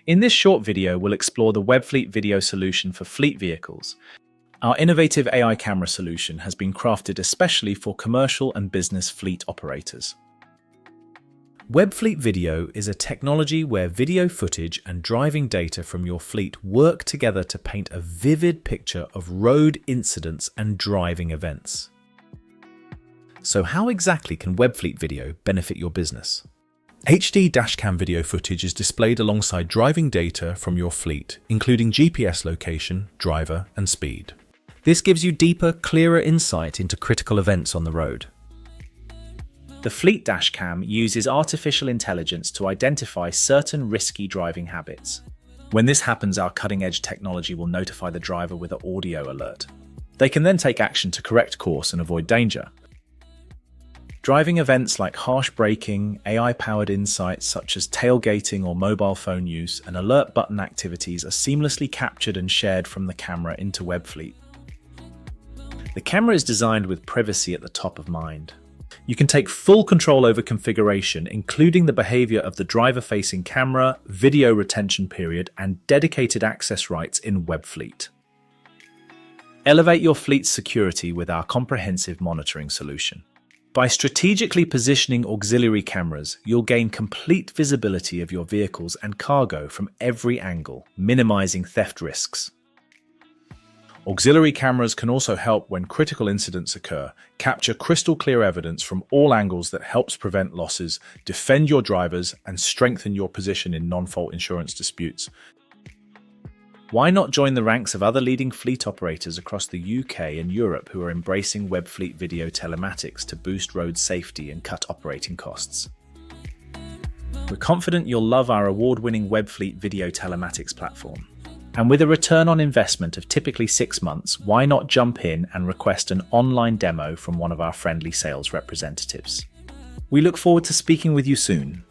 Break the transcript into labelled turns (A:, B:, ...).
A: In this short video, we'll explore the Webfleet video solution for fleet vehicles. Our innovative AI camera solution has been crafted especially for commercial and business fleet operators. Webfleet Video is a technology where video footage and driving data from your fleet work together to paint a vivid picture of road incidents and driving events. So how exactly can Webfleet Video benefit your business? HD dashcam video footage is displayed alongside driving data from your fleet, including GPS location, driver, and speed. This gives you deeper, clearer insight into critical events on the road. The Fleet Dashcam uses artificial intelligence to identify certain risky driving habits. When this happens, our cutting-edge technology will notify the driver with an audio alert. They can then take action to correct course and avoid danger. Driving events like harsh braking, AI-powered insights such as tailgating or mobile phone use, and alert button activities are seamlessly captured and shared from the camera into Webfleet. The camera is designed with privacy at the top of mind. You can take full control over configuration, including the behavior of the driver-facing camera, video retention period, and dedicated access rights in Webfleet. Elevate your fleet's security with our comprehensive monitoring solution. By strategically positioning auxiliary cameras, you'll gain complete visibility of your vehicles and cargo from every angle, minimizing theft risks. Auxiliary cameras can also help when critical incidents occur, capture crystal clear evidence from all angles that helps prevent losses, defend your drivers, and strengthen your position in non-fault insurance disputes. Why not join the ranks of other leading fleet operators across the UK and Europe who are embracing Webfleet video telematics to boost road safety and cut operating costs? We're confident you'll love our award-winning Webfleet video telematics platform. And with a return on investment of typically 6 months, why not jump in and request an online demo from one of our friendly sales representatives? We look forward to speaking with you soon.